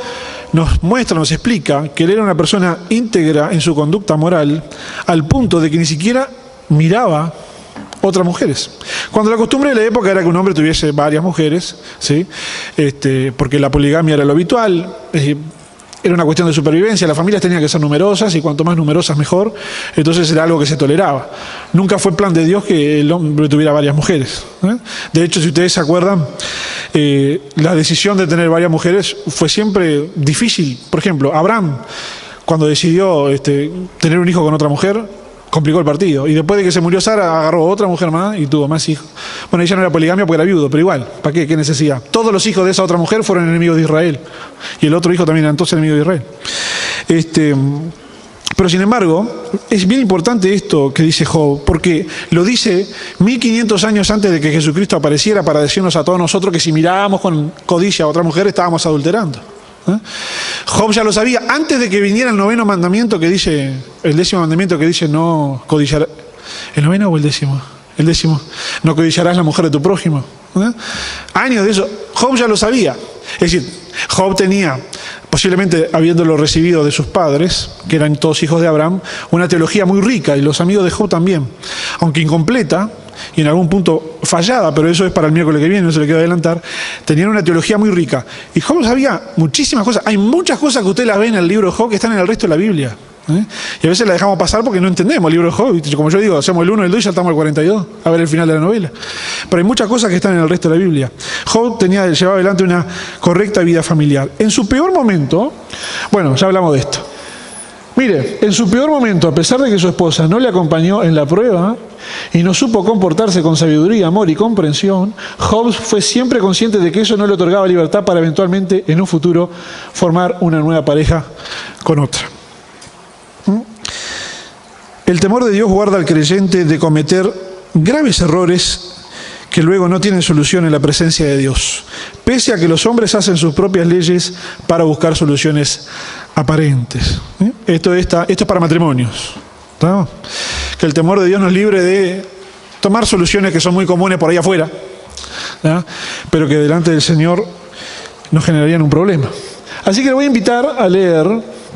nos muestra, nos explica que él era una persona íntegra en su conducta moral, al punto de que ni siquiera miraba otras mujeres. Cuando la costumbre de la época era que un hombre tuviese varias mujeres, ¿sí? Porque la poligamia era lo habitual, era una cuestión de supervivencia, las familias tenían que ser numerosas y cuanto más numerosas mejor, entonces era algo que se toleraba. Nunca fue plan de Dios que el hombre tuviera varias mujeres. De hecho, si ustedes se acuerdan, la decisión de tener varias mujeres fue siempre difícil. Por ejemplo, Abraham, cuando decidió tener un hijo con otra mujer, complicó el partido. Y después de que se murió Sara, agarró otra mujer más y tuvo más hijos. Bueno, ella no era poligamia porque era viudo, pero igual, ¿para qué? ¿Qué necesidad? Todos los hijos de esa otra mujer fueron enemigos de Israel. Y el otro hijo también era entonces enemigo de Israel. Pero sin embargo, es bien importante esto que dice Job, porque lo dice 1500 años antes de que Jesucristo apareciera para decirnos a todos nosotros que si mirábamos con codicia a otra mujer estábamos adulterando. Job ya lo sabía antes de que viniera el 9º mandamiento que dice, el 10º mandamiento que dice no codiciarás. ¿El 9º o el 10º? El 10º. No codiciarás la mujer de tu prójimo. Años de eso, Job ya lo sabía. Es decir, Job tenía, posiblemente habiéndolo recibido de sus padres, que eran todos hijos de Abraham, una teología muy rica, y los amigos de Job también, aunque incompleta y en algún punto fallada, pero eso es para el miércoles que viene, no se le quiero adelantar. Tenían una teología muy rica y Job sabía muchísimas cosas. Hay muchas cosas que usted las ve en el libro de Job que están en el resto de la Biblia, y a veces la dejamos pasar porque no entendemos el libro de Job. Como yo digo, hacemos el 1 y el 2 y saltamos al 42 a ver el final de la novela, pero hay muchas cosas que están en el resto de la Biblia. Job llevaba adelante una correcta vida familiar. En su peor momento, bueno, ya hablamos de esto. Mire, en su peor momento, a pesar de que su esposa no le acompañó en la prueba y no supo comportarse con sabiduría, amor y comprensión, Job fue siempre consciente de que eso no le otorgaba libertad para eventualmente, en un futuro, formar una nueva pareja con otra. El temor de Dios guarda al creyente de cometer graves errores que luego no tienen solución en la presencia de Dios, pese a que los hombres hacen sus propias leyes para buscar soluciones aparentes. Esto es para matrimonios, ¿no? Que el temor de Dios nos libre de tomar soluciones que son muy comunes por ahí afuera, ¿no? Pero que delante del Señor nos generarían un problema. Así que le voy a invitar a leer,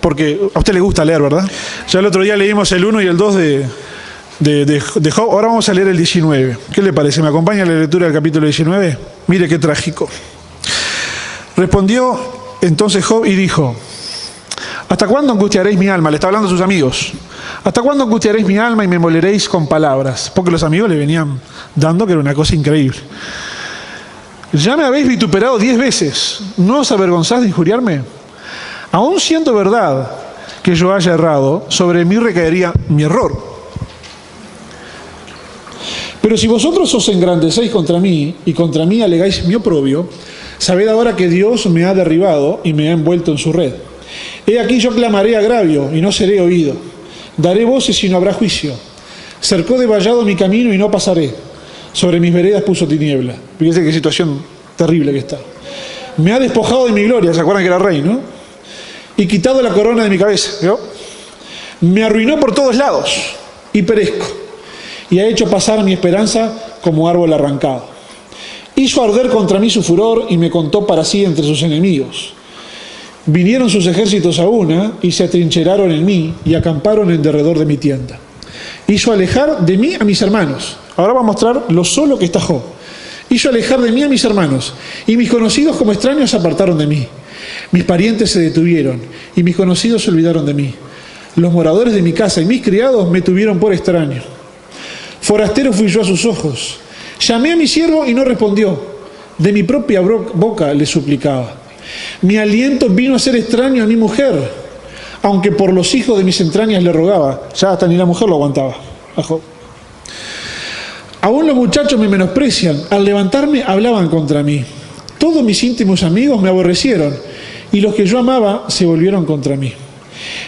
porque a usted le gusta leer, ¿verdad? Ya el otro día leímos el 1 y el 2 de Job. Ahora vamos a leer el 19. ¿Qué le parece? ¿Me acompaña a la lectura del capítulo 19? Mire qué trágico. Respondió entonces Job y dijo: ¿hasta cuándo angustiaréis mi alma? Le está hablando a sus amigos. ¿Hasta cuándo angustiaréis mi alma y me moleréis con palabras? Porque los amigos le venían dando que era una cosa increíble. Ya me habéis vituperado 10 veces. ¿No os avergonzáis de injuriarme? Aún siendo verdad que yo haya errado, sobre mí recaería mi error. Pero si vosotros os engrandecéis contra mí y contra mí alegáis mi oprobio, sabed ahora que Dios me ha derribado y me ha envuelto en su red. He aquí yo clamaré agravio y no seré oído. Daré voces y no habrá juicio. Cercó de vallado mi camino y no pasaré. Sobre mis veredas puso tiniebla. Fíjense qué situación terrible que está. Me ha despojado de mi gloria, ¿se acuerdan que era rey, no? Y quitado la corona de mi cabeza, ¿vio? Me arruinó por todos lados y perezco. Y ha hecho pasar mi esperanza como árbol arrancado. Hizo arder contra mí su furor y me contó para sí entre sus enemigos. Vinieron sus ejércitos a una y se atrincheraron en mí y acamparon en derredor de mi tienda. Hizo alejar de mí a mis hermanos. Ahora va a mostrar lo solo que está Job. Hizo alejar de mí a mis hermanos, y mis conocidos como extraños se apartaron de mí. Mis parientes se detuvieron, y mis conocidos se olvidaron de mí. Los moradores de mi casa y mis criados me tuvieron por extraño. Forastero fui yo a sus ojos. Llamé a mi siervo y no respondió. De mi propia boca le suplicaba. Mi aliento vino a ser extraño a mi mujer, aunque por los hijos de mis entrañas le rogaba. Ya hasta ni la mujer lo aguantaba. Aún los muchachos me menosprecian. Al levantarme hablaban contra mí. Todos mis íntimos amigos me aborrecieron, y los que yo amaba se volvieron contra mí.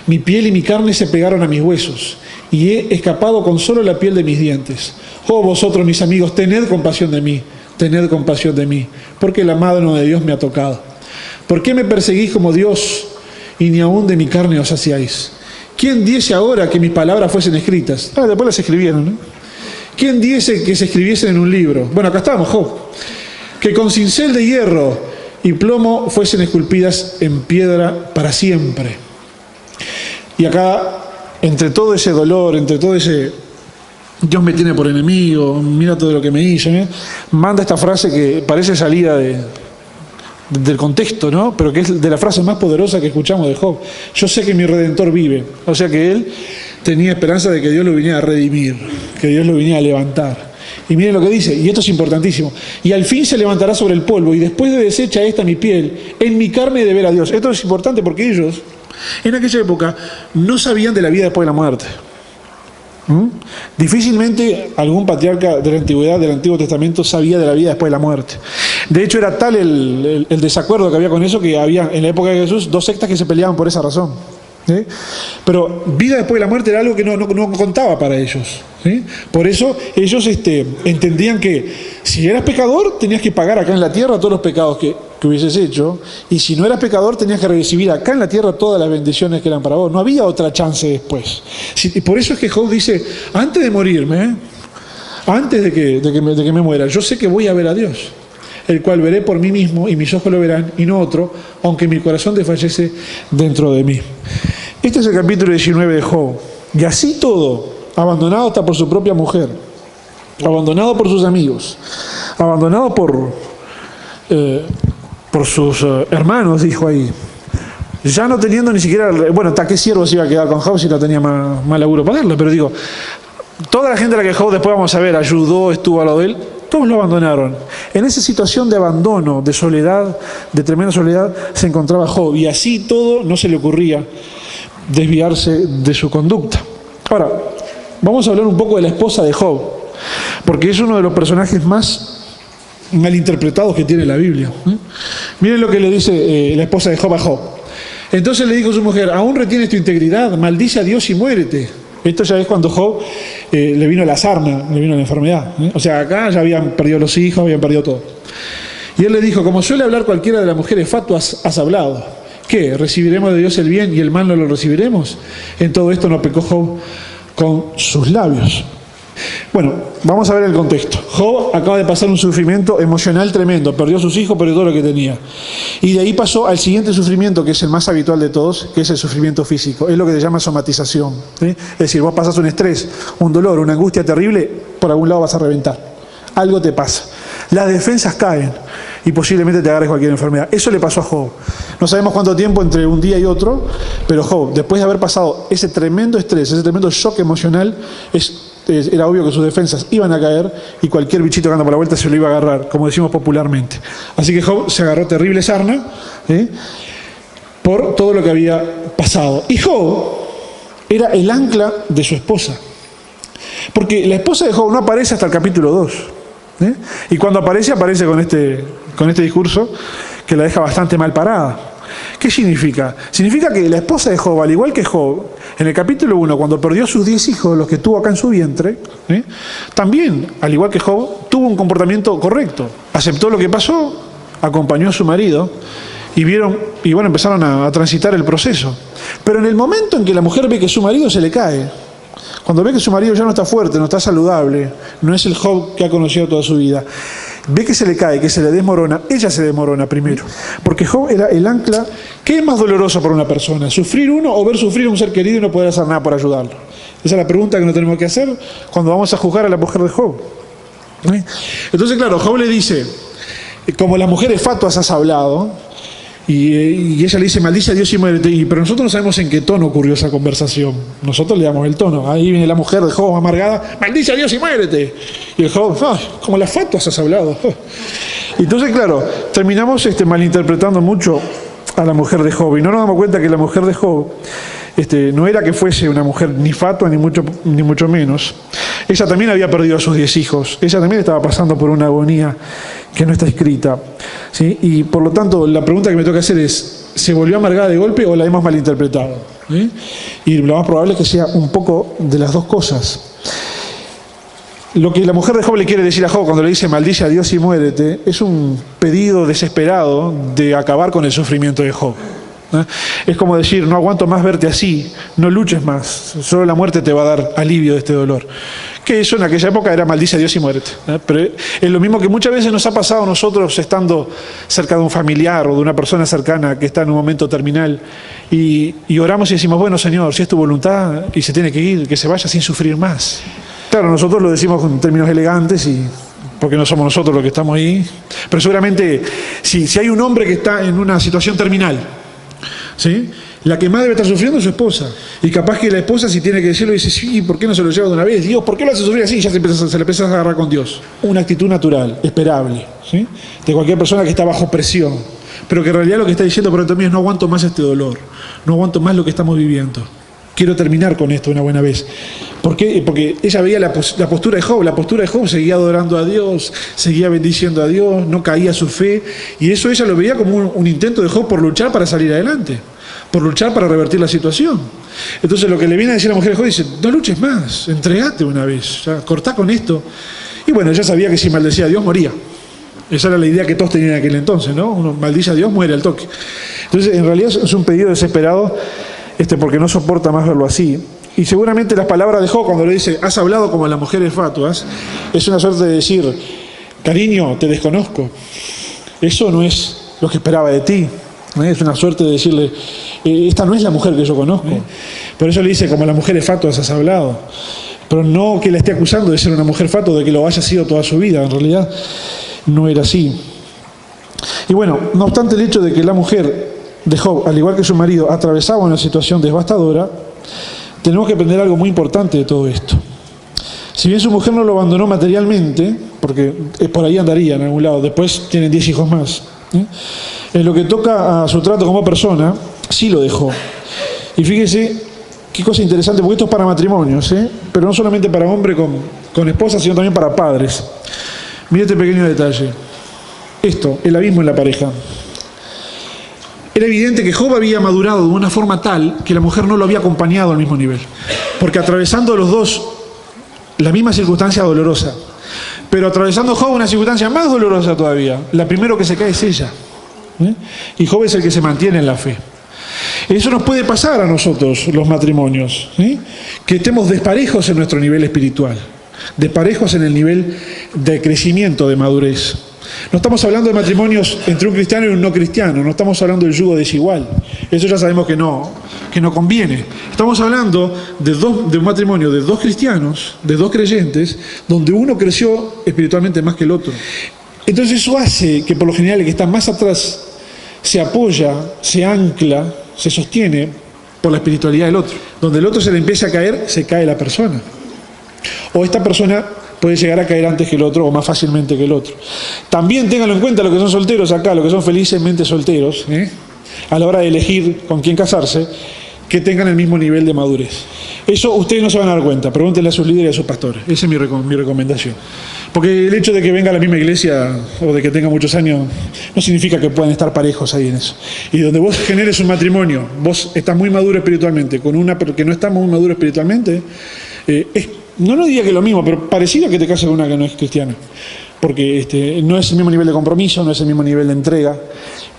Mi piel y mi carne se pegaron a mis huesos, y he escapado con solo la piel de mis dientes. Oh, vosotros, mis amigos, tened compasión de mí, porque la mano de Dios me ha tocado. ¿Por qué me perseguís como Dios, y ni aún de mi carne os saciáis? ¿Quién diese ahora que mis palabras fuesen escritas? Después las escribieron, ¿no? ¿Quién diese que se escribiesen en un libro? Bueno, acá estamos, Job. Que con cincel de hierro y plomo fuesen esculpidas en piedra para siempre. Y acá, entre todo ese dolor, entre todo ese Dios me tiene por enemigo, mira todo lo que me hizo, ¿eh? Manda esta frase que parece salida del contexto, ¿no? Pero que es de la frase más poderosa que escuchamos de Job. Yo sé que mi Redentor vive. O sea que él tenía esperanza de que Dios lo viniera a redimir, que Dios lo viniera a levantar. Y miren lo que dice, y esto es importantísimo. Y al fin se levantará sobre el polvo, y después de deshecha esta mi piel, en mi carne he de ver a Dios. Esto es importante porque ellos, en aquella época, no sabían de la vida después de la muerte. Difícilmente algún patriarca de la antigüedad, del Antiguo Testamento, sabía de la vida después de la muerte. De hecho, era tal el desacuerdo que había con eso, que había en la época de Jesús 2 sectas que se peleaban por esa razón. ¿Sí? Pero vida después de la muerte era algo que no contaba para ellos. ¿Sí? Por eso ellos entendían que si eras pecador tenías que pagar acá en la tierra todos los pecados que hubieses hecho, y si no eras pecador tenías que recibir acá en la tierra todas las bendiciones que eran para vos. No había otra chance después. Y por eso es que Job dice, antes de morirme, antes de que me muera, yo sé que voy a ver a Dios, el cual veré por mí mismo, y mis ojos lo verán, y no otro, aunque mi corazón desfallece dentro de mí. Este es el capítulo 19 de Job. Y así todo, abandonado hasta por su propia mujer, abandonado por sus amigos, abandonado por sus hermanos, dijo ahí, ya no teniendo ni siquiera, bueno, ¿hasta qué siervo se iba a quedar con Job si no tenía más laburo para darle? Pero digo, toda la gente a la que Job, después vamos a ver, ayudó, estuvo al lado de él, todos lo abandonaron. En esa situación de abandono, de soledad, de tremenda soledad, se encontraba Job, y así todo no se le ocurría desviarse de su conducta. Ahora, vamos a hablar un poco de la esposa de Job, porque es uno de los personajes más malinterpretados que tiene la Biblia. Miren lo que le dice la esposa de Job a Job. Entonces le dijo su mujer, aún retienes tu integridad, maldice a Dios y muérete. Esto ya es cuando Job le vino la sarna, le vino la enfermedad. O sea, acá ya habían perdido los hijos, habían perdido todo. Y él le dijo, como suele hablar cualquiera de las mujeres fatuas, has hablado. ¿Qué? ¿Recibiremos de Dios el bien y el mal no lo recibiremos? En todo esto no pecó Job con sus labios. Bueno, vamos a ver el contexto. Job acaba de pasar un sufrimiento emocional tremendo. Perdió a sus hijos, perdió todo lo que tenía. Y de ahí pasó al siguiente sufrimiento, que es el más habitual de todos, que es el sufrimiento físico. Es lo que se llama somatización. ¿Sí? Es decir, vos pasás un estrés, un dolor, una angustia terrible, por algún lado vas a reventar. Algo te pasa. Las defensas caen y posiblemente te agarres cualquier enfermedad. Eso le pasó a Job. No sabemos cuánto tiempo entre un día y otro, pero Job, después de haber pasado ese tremendo estrés, ese tremendo shock emocional, era obvio que sus defensas iban a caer y cualquier bichito que anda por la vuelta se lo iba a agarrar, como decimos popularmente. Así que Job se agarró terrible sarna por todo lo que había pasado. Y Job era el ancla de su esposa. Porque la esposa de Job no aparece hasta el capítulo 2. Y cuando aparece, aparece con este discurso que la deja bastante mal parada. ¿Qué significa? Significa que la esposa de Job, al igual que Job, en el capítulo 1, cuando perdió sus 10 hijos, los que tuvo acá en su vientre, también, al igual que Job, tuvo un comportamiento correcto. Aceptó lo que pasó, acompañó a su marido y empezaron a transitar el proceso. Pero en el momento en que la mujer ve que su marido se le cae, cuando ve que su marido ya no está fuerte, no está saludable, no es el Job que ha conocido toda su vida, ve que se le cae, que se le desmorona, ella se desmorona primero. Porque Job era el ancla. ¿Qué es más doloroso para una persona? ¿Sufrir uno o ver sufrir a un ser querido y no poder hacer nada por ayudarlo? Esa es la pregunta que nos tenemos que hacer cuando vamos a juzgar a la mujer de Job. Entonces, claro, Job le dice, como las mujeres fatuas has hablado, y ella le dice, maldice a Dios y muérete. Pero nosotros no sabemos en qué tono ocurrió esa conversación. Nosotros le damos el tono. Ahí viene la mujer de Job amargada, maldice a Dios y muérete. Y el Job, como las fatuas has hablado. Entonces, claro, terminamos malinterpretando mucho a la mujer de Job. Y no nos damos cuenta que la mujer de Job no era que fuese una mujer ni fatua, ni mucho menos. Ella también había perdido a sus 10 hijos. Ella también estaba pasando por una agonía que no está escrita, ¿sí? Y por lo tanto, la pregunta que me toca hacer es, ¿se volvió amargada de golpe o la hemos malinterpretado? Y lo más probable es que sea un poco de las dos cosas. Lo que la mujer de Job le quiere decir a Job cuando le dice maldice a Dios y muérete, es un pedido desesperado de acabar con el sufrimiento de Job. Es como decir, no aguanto más verte así, no luches más, solo la muerte te va a dar alivio de este dolor. Que eso en aquella época era maldice a Dios y muérete. Pero es lo mismo que muchas veces nos ha pasado a nosotros estando cerca de un familiar o de una persona cercana que está en un momento terminal y oramos y decimos, bueno Señor, si es tu voluntad y se tiene que ir, que se vaya sin sufrir más. Claro, nosotros lo decimos en términos elegantes porque no somos nosotros los que estamos ahí, pero seguramente si hay un hombre que está en una situación terminal, ¿sí? La que más debe estar sufriendo es su esposa. Y capaz que la esposa, si tiene que decirlo, dice, sí, ¿por qué no se lo lleva de una vez? Dios, ¿por qué lo hace sufrir así? Y ya se le empieza a agarrar con Dios. Una actitud natural, esperable, ¿sí? De cualquier persona que está bajo presión, pero que en realidad lo que está diciendo por dentro mío es no aguanto más este dolor, no aguanto más lo que estamos viviendo. Quiero terminar con esto una buena vez. ¿Por qué? Porque ella veía la postura de Job. La postura de Job seguía adorando a Dios, seguía bendiciendo a Dios, no caía su fe. Y eso ella lo veía como un intento de Job por luchar para salir adelante, por luchar para revertir la situación. Entonces lo que le viene a decir a la mujer de Job dice, no luches más, entregate una vez, ya, cortá con esto. Y bueno, ella sabía que si maldecía a Dios moría. Esa era la idea que todos tenían en aquel entonces, ¿no? Uno maldice a Dios, muere al toque. Entonces en realidad es un pedido desesperado, porque no soporta más verlo así. Y seguramente las palabras de Job cuando le dice, has hablado como las mujeres fatuas, es una suerte de decir, cariño, te desconozco. Eso no es lo que esperaba de ti. Es una suerte de decirle, esta no es la mujer que yo conozco. Por eso le dice, como las mujeres fatuas has hablado. Pero no que la esté acusando de ser una mujer fatua, de que lo haya sido toda su vida. En realidad no era así. Y bueno, no obstante el hecho de que la mujer de Job, al igual que su marido, atravesaba una situación devastadora, tenemos que aprender algo muy importante de todo esto. Si bien su mujer no lo abandonó materialmente, porque por ahí andaría en algún lado, después tienen 10 hijos más, en lo que toca a su trato como persona, sí lo dejó. Y fíjese qué cosa interesante, porque esto es para matrimonios, pero no solamente para hombre con esposa, sino también para padres. Mira este pequeño detalle. Esto, el abismo en la pareja. Era evidente que Job había madurado de una forma tal que la mujer no lo había acompañado al mismo nivel. Porque atravesando los dos la misma circunstancia dolorosa, pero atravesando Job una circunstancia más dolorosa todavía, la primera que se cae es ella. Y Job es el que se mantiene en la fe. Eso nos puede pasar a nosotros, los matrimonios, que estemos desparejos en nuestro nivel espiritual, desparejos en el nivel de crecimiento, de madurez. No estamos hablando de matrimonios entre un cristiano y un no cristiano, no estamos hablando del yugo desigual. Eso ya sabemos que no conviene. Estamos hablando de un matrimonio de dos cristianos, de dos creyentes, donde uno creció espiritualmente más que el otro. Entonces eso hace que por lo general el que está más atrás se apoya, se ancla, se sostiene por la espiritualidad del otro. Donde el otro se le empieza a caer, se cae la persona. O esta persona puede llegar a caer antes que el otro o más fácilmente que el otro. También ténganlo en cuenta los que son solteros acá, los que son felizmente solteros, a la hora de elegir con quién casarse, que tengan el mismo nivel de madurez. Eso ustedes no se van a dar cuenta, pregúntenle a sus líderes y a sus pastores. Esa es mi recomendación. Porque el hecho de que venga a la misma iglesia o de que tenga muchos años no significa que puedan estar parejos ahí en eso. Y donde vos generes un matrimonio, vos estás muy maduro espiritualmente, con una que no está muy maduro espiritualmente, no lo diría que es lo mismo, pero parecido a que te cases con una que no es cristiana. Porque no es el mismo nivel de compromiso, no es el mismo nivel de entrega,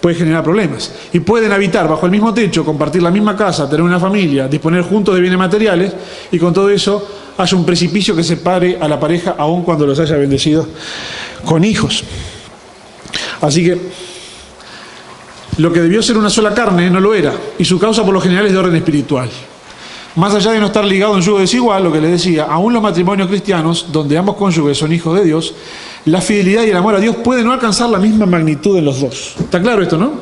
puede generar problemas. Y pueden habitar bajo el mismo techo, compartir la misma casa, tener una familia, disponer juntos de bienes materiales, y con todo eso haya un precipicio que separe a la pareja, aun cuando los haya bendecido con hijos. Así que lo que debió ser una sola carne no lo era, y su causa por lo general es de orden espiritual. Más allá de no estar ligado en yugo desigual, lo que les decía, aún los matrimonios cristianos, donde ambos cónyuges son hijos de Dios, la fidelidad y el amor a Dios pueden no alcanzar la misma magnitud en los dos. ¿Está claro esto, no?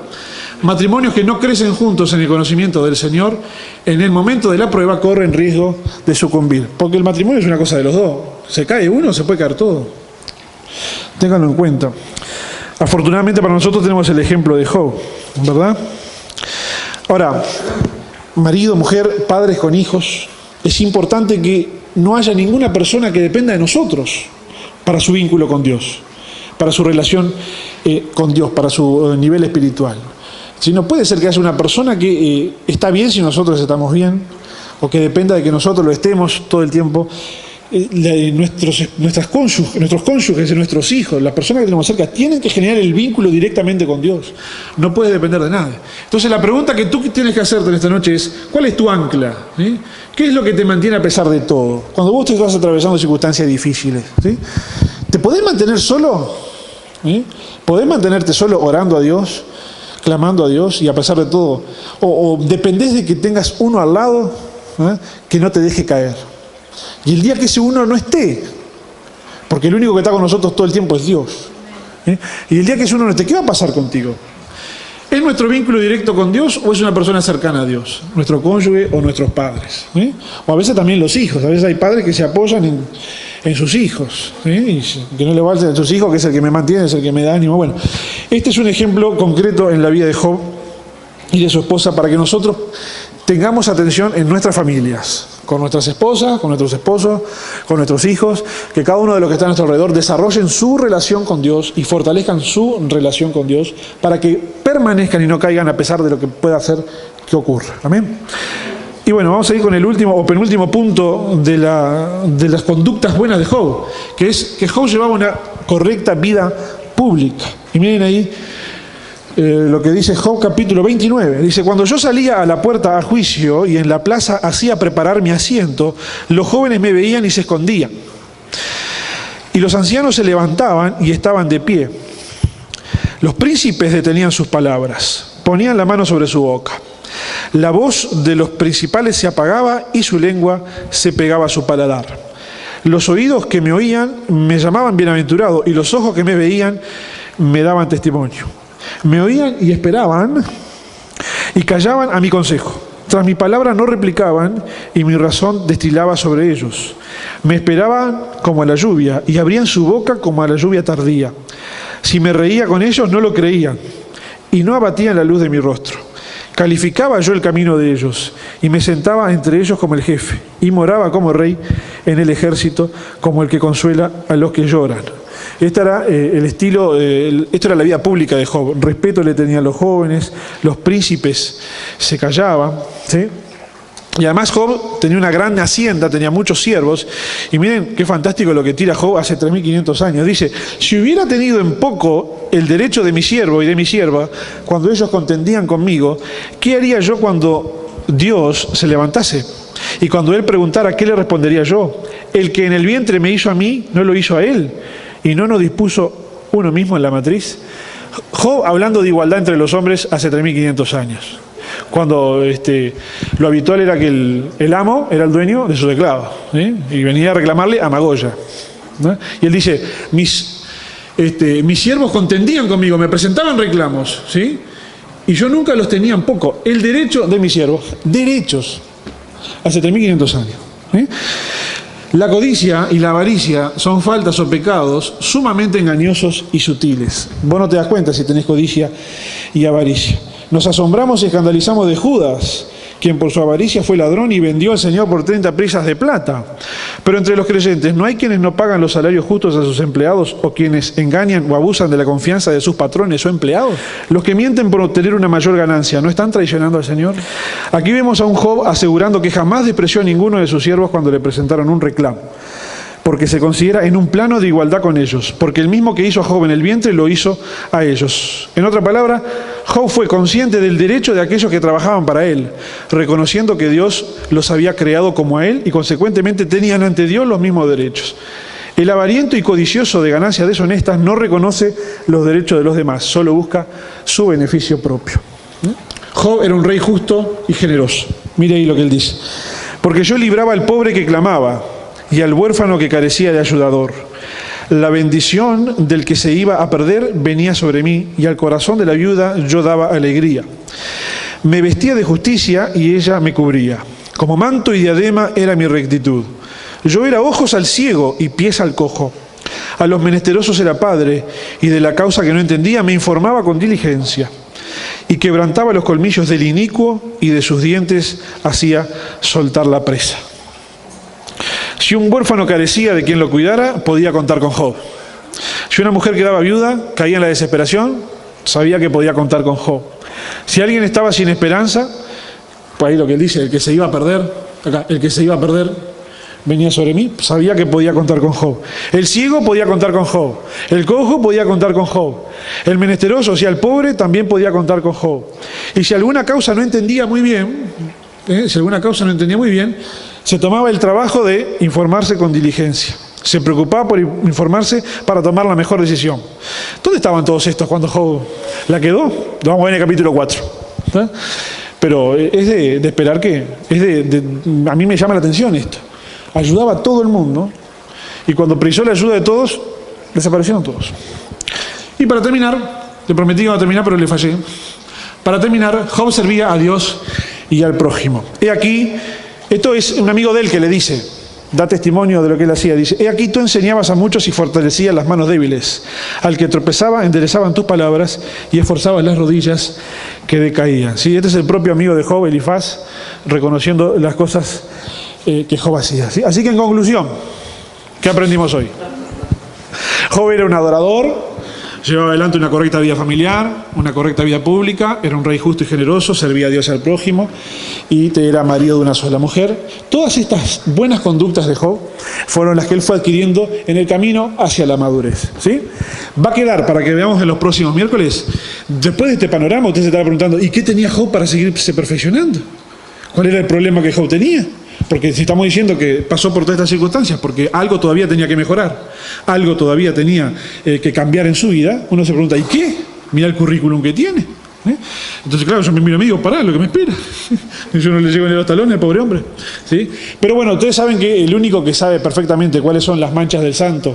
Matrimonios que no crecen juntos en el conocimiento del Señor, en el momento de la prueba corren riesgo de sucumbir. Porque el matrimonio es una cosa de los dos. Se cae uno, se puede caer todo. Ténganlo en cuenta. Afortunadamente para nosotros tenemos el ejemplo de Job, ¿verdad? Ahora, marido, mujer, padres con hijos, es importante que no haya ninguna persona que dependa de nosotros para su vínculo con Dios, para su relación con Dios, para su nivel espiritual. Si no puede ser que haya una persona que está bien si nosotros estamos bien, o que dependa de que nosotros lo estemos todo el tiempo. Nuestros cónyuges, nuestros hijos, las personas que tenemos cerca, tienen que generar el vínculo directamente con Dios. No puede depender de nadie. Entonces la pregunta que tú tienes que hacerte en esta noche es, ¿cuál es tu ancla? ¿Sí? ¿Qué es lo que te mantiene a pesar de todo? Cuando vos te estás atravesando circunstancias difíciles, ¿sí? ¿Te podés mantener solo? ¿Sí? ¿Podés mantenerte solo orando a Dios, clamando a Dios y a pesar de todo? ¿O dependés de que tengas uno al lado que no te deje caer? Y el día que ese uno no esté, porque el único que está con nosotros todo el tiempo es Dios, y el día que ese uno no esté, ¿qué va a pasar contigo? ¿Es nuestro vínculo directo con Dios o es una persona cercana a Dios? Nuestro cónyuge o nuestros padres. O a veces también los hijos. A veces hay padres que se apoyan en sus hijos. Y que no le valgan a sus hijos, que es el que me mantiene, es el que me da ánimo. Bueno, este es un ejemplo concreto en la vida de Job y de su esposa para que nosotros tengamos atención en nuestras familias, con nuestras esposas, con nuestros esposos, con nuestros hijos, que cada uno de los que está a nuestro alrededor desarrollen su relación con Dios y fortalezcan su relación con Dios para que permanezcan y no caigan a pesar de lo que pueda hacer que ocurra. Amén. Y bueno, vamos a ir con el último o penúltimo punto de las conductas buenas de Job, que es que Job llevaba una correcta vida pública. Y miren ahí lo que dice Job capítulo 29. Dice, cuando yo salía a la puerta a juicio y en la plaza hacía preparar mi asiento, los jóvenes me veían y se escondían. Y los ancianos se levantaban y estaban de pie. Los príncipes detenían sus palabras, ponían la mano sobre su boca. La voz de los principales se apagaba y su lengua se pegaba a su paladar. Los oídos que me oían me llamaban bienaventurado y los ojos que me veían me daban testimonio. Me oían y esperaban y callaban a mi consejo. Tras mi palabra no replicaban y mi razón destilaba sobre ellos. Me esperaban como a la lluvia y abrían su boca como a la lluvia tardía. Si me reía con ellos no lo creían y no abatían la luz de mi rostro. Calificaba yo el camino de ellos y me sentaba entre ellos como el jefe y moraba como rey en el ejército como el que consuela a los que lloran. Este era el estilo, esto era la vida pública de Job. Respeto le tenían los jóvenes, los príncipes se callaban, ¿sí? Y además Job tenía una gran hacienda, tenía muchos siervos. Y miren qué fantástico lo que tira Job hace 3.500 años. Dice, si hubiera tenido en poco el derecho de mi siervo y de mi sierva, cuando ellos contendían conmigo, ¿qué haría yo cuando Dios se levantase? Y cuando Él preguntara, ¿qué le respondería yo? El que en el vientre me hizo a mí, ¿no lo hizo a Él? ¿Y no nos dispuso uno mismo en la matriz? Job hablando de igualdad entre los hombres hace 3.500 años. Cuando lo habitual era que el amo era el dueño de su esclavos, ¿sí? Y venía a reclamarle a Magoya, ¿no? Y él dice, mis siervos contendían conmigo, me presentaban reclamos, ¿sí? Y yo nunca los tenía en poco. El derecho de mis siervos, derechos, hace 3.500 años, ¿sí? La codicia y la avaricia son faltas o pecados sumamente engañosos y sutiles. Vos no te das cuenta si tenés codicia y avaricia. Nos asombramos y escandalizamos de Judas, quien por su avaricia fue ladrón y vendió al Señor por 30 piezas de plata. Pero entre los creyentes no hay quienes no pagan los salarios justos a sus empleados o quienes engañan o abusan de la confianza de sus patrones o empleados. Los que mienten por obtener una mayor ganancia, ¿no están traicionando al Señor? Aquí vemos a un Job asegurando que jamás despreció a ninguno de sus siervos cuando le presentaron un reclamo, porque se considera en un plano de igualdad con ellos, porque el mismo que hizo a Job en el vientre lo hizo a ellos. En otra palabra, Job fue consciente del derecho de aquellos que trabajaban para él, reconociendo que Dios los había creado como a él y consecuentemente tenían ante Dios los mismos derechos. El avariento y codicioso de ganancias deshonestas no reconoce los derechos de los demás, solo busca su beneficio propio. Job era un rey justo y generoso. Mire ahí lo que él dice. Porque yo libraba al pobre que clamaba y al huérfano que carecía de ayudador. La bendición del que se iba a perder venía sobre mí, y al corazón de la viuda yo daba alegría. Me vestía de justicia y ella me cubría. Como manto y diadema era mi rectitud. Yo era ojos al ciego y pies al cojo. A los menesterosos era padre, y de la causa que no entendía me informaba con diligencia. Y quebrantaba los colmillos del inicuo, y de sus dientes hacía soltar la presa. Si un huérfano carecía de quien lo cuidara, podía contar con Job. Si una mujer quedaba viuda, caía en la desesperación, sabía que podía contar con Job. Si alguien estaba sin esperanza, pues ahí lo que él dice, el que se iba a perder, acá, el que se iba a perder venía sobre mí, sabía que podía contar con Job. El ciego podía contar con Job. El cojo podía contar con Job. El menesteroso, o sea, el pobre, también podía contar con Job. Y si alguna causa no entendía muy bien, se tomaba el trabajo de informarse con diligencia. Se preocupaba por informarse para tomar la mejor decisión. ¿Dónde estaban todos estos cuando Job la quedó? Lo vamos a ver en el capítulo 4. ¿Está? Pero es de esperar que... a mí me llama la atención esto. Ayudaba a todo el mundo y cuando precisó la ayuda de todos, desaparecieron todos. Y para terminar, le prometí que iba a terminar, pero le fallé. Para terminar, Job servía a Dios y al prójimo. He aquí, esto es un amigo de él que le dice, da testimonio de lo que él hacía, dice, he aquí tú enseñabas a muchos y fortalecías las manos débiles, al que tropezaba enderezaban tus palabras y esforzabas las rodillas que decaían. ¿Sí? Este es el propio amigo de Job, Elifaz, reconociendo las cosas que Job hacía. ¿Sí? Así que en conclusión, ¿qué aprendimos hoy? Job era un adorador, llevaba adelante una correcta vida familiar, una correcta vida pública, era un rey justo y generoso, servía a Dios y al prójimo y era marido de una sola mujer. Todas estas buenas conductas de Job fueron las que él fue adquiriendo en el camino hacia la madurez. ¿Sí? Va a quedar, para que veamos en los próximos miércoles, después de este panorama, usted se estará preguntando, ¿y qué tenía Job para seguirse perfeccionando? ¿Cuál era el problema que Job tenía? Porque si estamos diciendo que pasó por todas estas circunstancias, porque algo todavía tenía que mejorar, algo todavía tenía que cambiar en su vida, uno se pregunta, ¿y qué? Mira el currículum que tiene. Entonces, claro, yo me miro a mí y digo, pará, lo que me espera. Yo no le llego ni a los talones al pobre hombre. ¿Sí? Pero bueno, ustedes saben que el único que sabe perfectamente cuáles son las manchas del santo,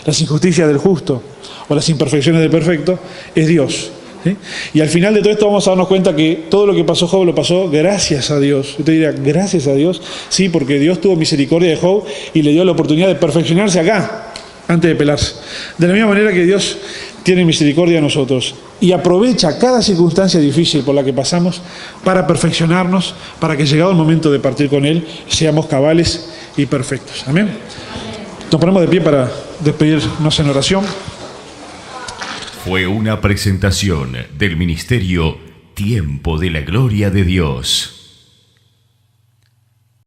las injusticias del justo o las imperfecciones del perfecto, es Dios. ¿Sí? Y al final de todo esto vamos a darnos cuenta que todo lo que pasó Job lo pasó gracias a Dios. Usted dirá, ¿gracias a Dios? Sí, porque Dios tuvo misericordia de Job y le dio la oportunidad de perfeccionarse acá, antes de pelarse. De la misma manera que Dios tiene misericordia de nosotros y aprovecha cada circunstancia difícil por la que pasamos para perfeccionarnos, para que llegado el momento de partir con Él, seamos cabales y perfectos. Amén. Nos ponemos de pie para despedirnos en oración. Fue una presentación del Ministerio Tiempo de la Gloria de Dios.